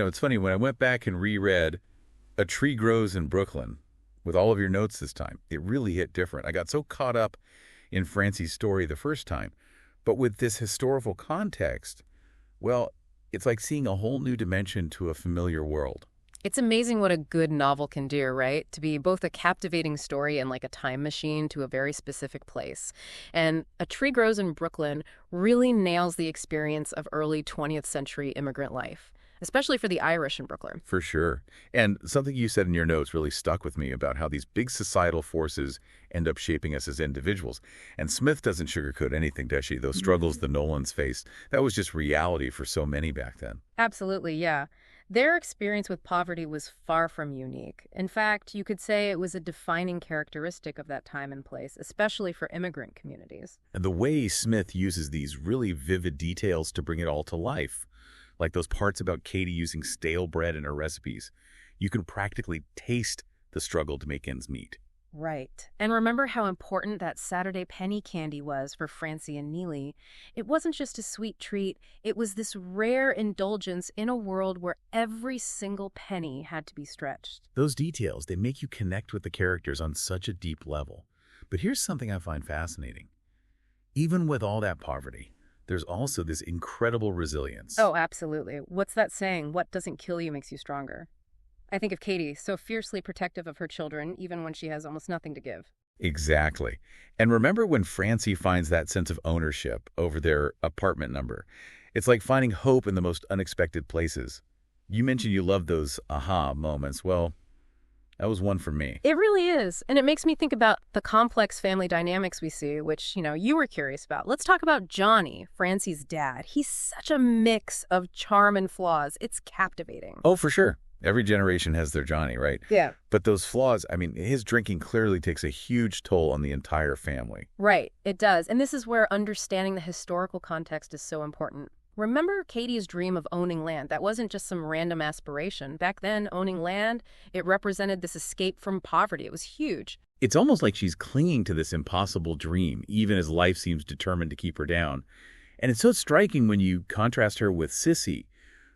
It's funny, when I went back and reread A Tree Grows in Brooklyn, with all of your notes this time, it really hit different. I got so caught up in Francie's story the first time, but with this historical context, well, it's like seeing a whole new dimension to a familiar world. It's amazing what a good novel can do, right? To be both a captivating story and like a time machine to a very specific place. And A Tree Grows in Brooklyn really nails the experience of early 20th century immigrant life, especially for the Irish in Brooklyn. For sure. And something you said in your notes really stuck with me about how these big societal forces end up shaping us as individuals. And Smith doesn't sugarcoat anything, does she? Those struggles the Nolans faced, that was just reality for so many back then. Absolutely, yeah. Their experience with poverty was far from unique. In fact, you could say it was a defining characteristic of that time and place, especially for immigrant communities. And the way Smith uses these really vivid details to bring it all to life, like those parts about Katie using stale bread in her recipes, you can practically taste the struggle to make ends meet. Right. And remember how important that Saturday penny candy was for Francie and Neely. It wasn't just a sweet treat, it was this rare indulgence in a world where every single penny had to be stretched. Those details, they make you connect with the characters on such a deep level. But here's something I find fascinating. Even with all that poverty, there's also this incredible resilience. Oh, absolutely. What's that saying? What doesn't kill you makes you stronger. I think of Katie, so fiercely protective of her children, even when she has almost nothing to give. Exactly. And remember when Francie finds that sense of ownership over their apartment number? It's like finding hope in the most unexpected places. You mentioned you love those aha moments. Well, that was one for me. It really is. And it makes me think about the complex family dynamics we see, which, you were curious about. Let's talk about Johnny, Francie's dad. He's such a mix of charm and flaws. It's captivating. Oh, for sure. Every generation has their Johnny, right? Yeah. But those flaws, his drinking clearly takes a huge toll on the entire family. Right, it does. And this is where understanding the historical context is so important. Remember Katie's dream of owning land? That wasn't just some random aspiration. Back then, owning land, it represented this escape from poverty. It was huge. It's almost like she's clinging to this impossible dream, even as life seems determined to keep her down. And it's so striking when you contrast her with Sissy,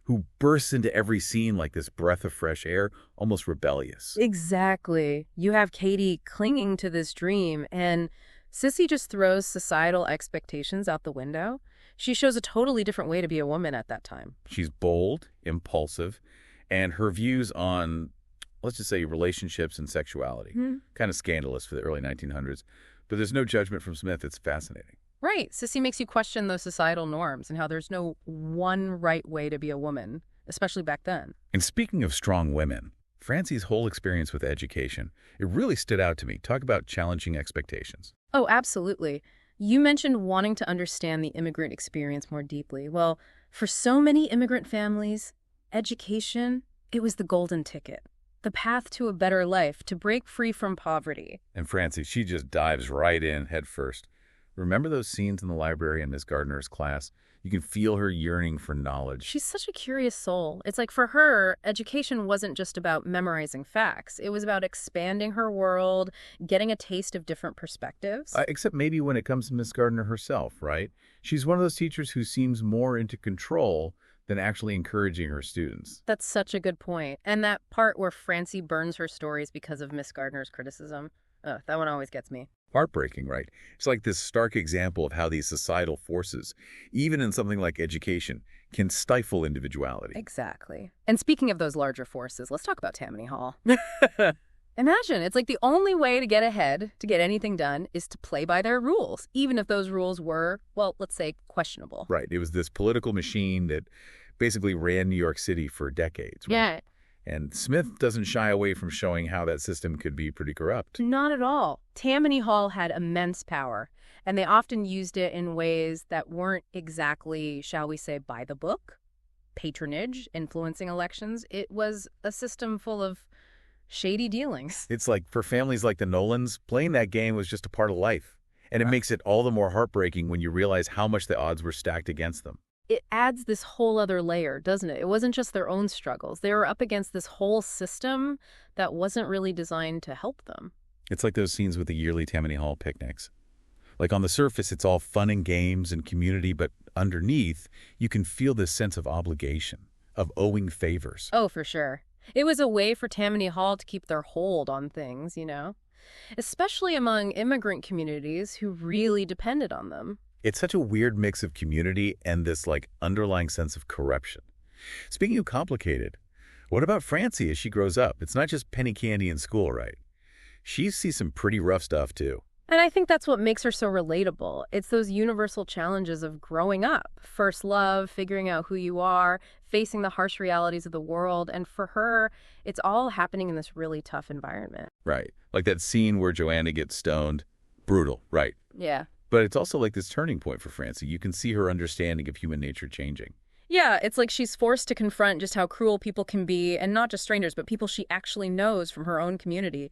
who bursts into every scene like this breath of fresh air, almost rebellious. Exactly. You have Katie clinging to this dream, and Sissy just throws societal expectations out the window. She shows a totally different way to be a woman at that time. She's bold, impulsive, and her views on, let's just say, relationships and sexuality, kind of scandalous for the early 1900s. But there's no judgment from Smith. It's fascinating. Right. Sissy makes you question those societal norms and how there's no one right way to be a woman, especially back then. And speaking of strong women, Francie's whole experience with education, it really stood out to me. Talk about challenging expectations. Oh, absolutely. You mentioned wanting to understand the immigrant experience more deeply. Well, for so many immigrant families, education, it was the golden ticket. The path to a better life, to break free from poverty. And Francie, she just dives right in head first. Remember those scenes in the library in Miss Gardner's class? You can feel her yearning for knowledge. She's such a curious soul. It's like for her, education wasn't just about memorizing facts. It was about expanding her world, getting a taste of different perspectives. Except maybe when it comes to Miss Gardner herself, right? She's one of those teachers who seems more into control than actually encouraging her students. That's such a good point. And that part where Francie burns her stories because of Miss Gardner's criticism, that one always gets me. Heartbreaking, right? It's like this stark example of how these societal forces, even in something like education, can stifle individuality. Exactly. And speaking of those larger forces, let's talk about Tammany Hall. Imagine, it's like the only way to get ahead, to get anything done, is to play by their rules, even if those rules were, well, let's say, questionable. Right. It was this political machine that basically ran New York City for decades. Right? Yeah. And Smith doesn't shy away from showing how that system could be pretty corrupt. Not at all. Tammany Hall had immense power, and they often used it in ways that weren't exactly, shall we say, by the book. Patronage, influencing elections. It was a system full of shady dealings. It's like, for families like the Nolans, playing that game was just a part of life. And it makes it all the more heartbreaking when you realize how much the odds were stacked against them. It adds this whole other layer, doesn't it? It wasn't just their own struggles. They were up against this whole system that wasn't really designed to help them. It's like those scenes with the yearly Tammany Hall picnics. Like on the surface, it's all fun and games and community, but underneath, you can feel this sense of obligation, of owing favors. Oh, for sure. It was a way for Tammany Hall to keep their hold on things, you know? Especially among immigrant communities who really depended on them. It's such a weird mix of community and this like underlying sense of corruption. Speaking of complicated, what about Francie as she grows up? It's not just penny candy in school, right? She sees some pretty rough stuff too. And I think that's what makes her so relatable. It's those universal challenges of growing up. First love, figuring out who you are, facing the harsh realities of the world. And for her, it's all happening in this really tough environment. Right. Like that scene where Joanna gets stoned. Brutal, right. Yeah. But it's also like this turning point for Francie. You can see her understanding of human nature changing. Yeah, it's like she's forced to confront just how cruel people can be, and not just strangers, but people she actually knows from her own community.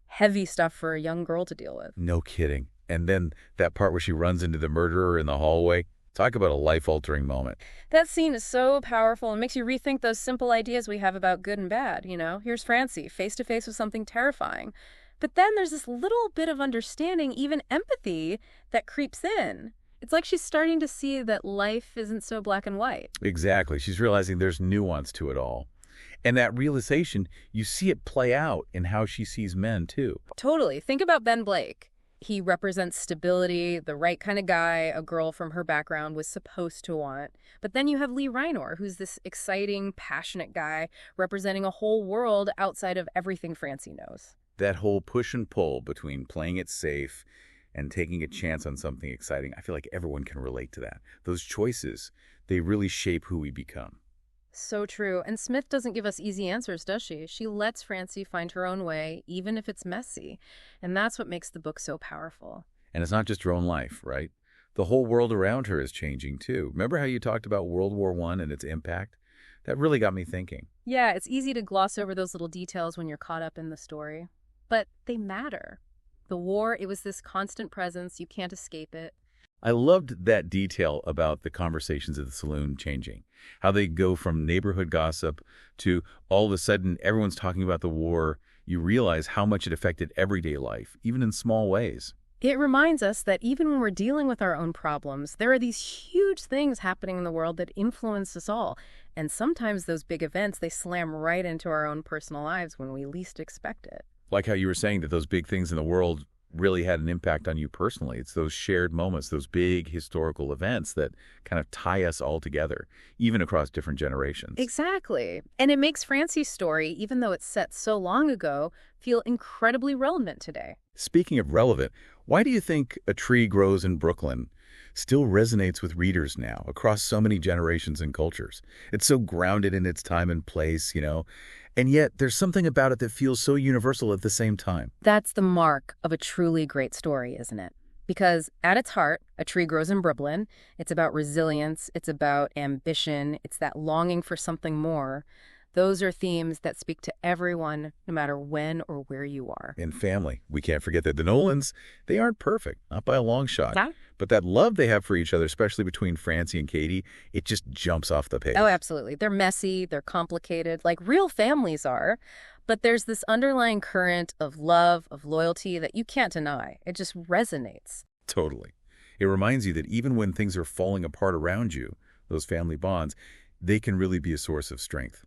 Heavy stuff for a young girl to deal with. No kidding. And then that part where she runs into the murderer in the hallway. Talk about a life-altering moment. That scene is so powerful and makes you rethink those simple ideas we have about good and bad, you know? Here's Francie, face to face with something terrifying. But then there's this little bit of understanding, even empathy, that creeps in. It's like she's starting to see that life isn't so black and white. Exactly. She's realizing there's nuance to it all. And that realization, you see it play out in how she sees men, too. Totally. Think about Ben Blake. He represents stability, the right kind of guy a girl from her background was supposed to want. But then you have Lee Reinor, who's this exciting, passionate guy representing a whole world outside of everything Francie knows. That whole push and pull between playing it safe and taking a chance on something exciting, I feel like everyone can relate to that. Those choices, they really shape who we become. So true. And Smith doesn't give us easy answers, does she? She lets Francie find her own way, even if it's messy. And that's what makes the book so powerful. And it's not just her own life, right? The whole world around her is changing, too. Remember how you talked about World War I and its impact? That really got me thinking. Yeah, it's easy to gloss over those little details when you're caught up in the story. But they matter. The war, it was this constant presence. You can't escape it. I loved that detail about the conversations at the saloon changing, how they go from neighborhood gossip to all of a sudden everyone's talking about the war. You realize how much it affected everyday life, even in small ways. It reminds us that even when we're dealing with our own problems, there are these huge things happening in the world that influence us all. And sometimes those big events, they slam right into our own personal lives when we least expect it. Like how you were saying that those big things in the world really had an impact on you personally. It's those shared moments, those big historical events that kind of tie us all together, even across different generations. Exactly. And it makes Francie's story, even though it's set so long ago, feel incredibly relevant today. Speaking of relevant, why do you think A Tree Grows in Brooklyn still resonates with readers now across so many generations and cultures? It's so grounded in its time and place, and yet there's something about it that feels so universal at the same time. That's the mark of a truly great story, isn't it? Because at its heart, A Tree Grows in Brooklyn. It's about resilience. It's about ambition. It's that longing for something more. Those are themes that speak to everyone, no matter when or where you are. And family. We can't forget that the Nolans, they aren't perfect, not by a long shot. Huh? But that love they have for each other, especially between Francie and Katie, it just jumps off the page. Oh, absolutely. They're messy. They're complicated, like real families are. But there's this underlying current of love, of loyalty that you can't deny. It just resonates. Totally. It reminds you that even when things are falling apart around you, those family bonds, they can really be a source of strength.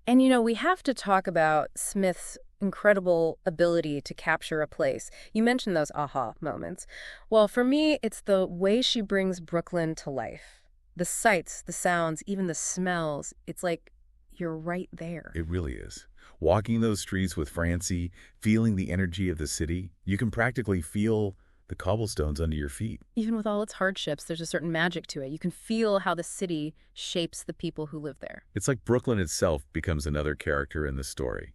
And, we have to talk about Smith's incredible ability to capture a place. You mentioned those aha moments. Well, for me, it's the way she brings Brooklyn to life. The sights, the sounds, even the smells. It's like you're right there. It really is. Walking those streets with Francie, feeling the energy of the city, you can practically feel the cobblestones under your feet. Even with all its hardships, there's a certain magic to it. You can feel how the city shapes the people who live there. It's like Brooklyn itself becomes another character in the story,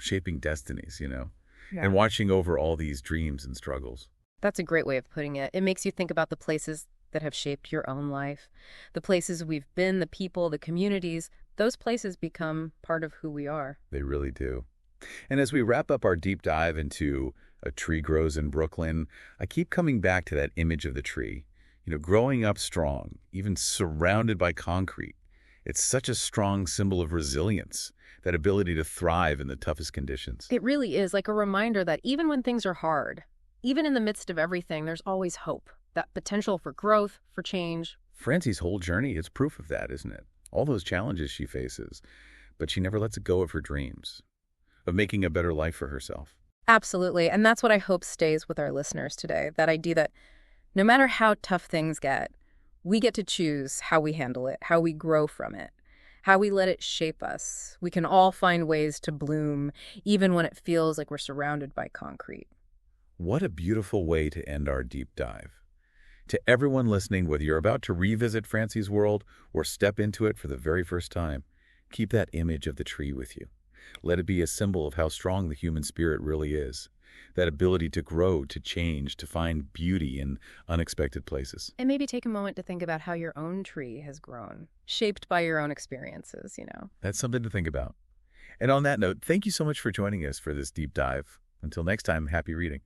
shaping destinies, Yeah. and watching over all these dreams and struggles. That's a great way of putting it. It makes you think about the places that have shaped your own life, the places we've been, the people, the communities. Those places become part of who we are. They really do. And as we wrap up our deep dive into A Tree Grows in Brooklyn, I keep coming back to that image of the tree, growing up strong, even surrounded by concrete. It's such a strong symbol of resilience, that ability to thrive in the toughest conditions. It really is like a reminder that even when things are hard, even in the midst of everything, there's always hope, that potential for growth, for change. Francie's whole journey is proof of that, isn't it? all those challenges she faces, but she never lets go of her dreams, of making a better life for herself. Absolutely. And that's what I hope stays with our listeners today, that idea that no matter how tough things get, we get to choose how we handle it, how we grow from it, how we let it shape us. We can all find ways to bloom, even when it feels like we're surrounded by concrete. What a beautiful way to end our deep dive. To everyone listening, whether you're about to revisit Francie's world or step into it for the very first time, keep that image of the tree with you. Let it be a symbol of how strong the human spirit really is. That ability to grow, to change, to find beauty in unexpected places. And maybe take a moment to think about how your own tree has grown, shaped by your own experiences. That's something to think about. And on that note, thank you so much for joining us for this deep dive. Until next time, happy reading.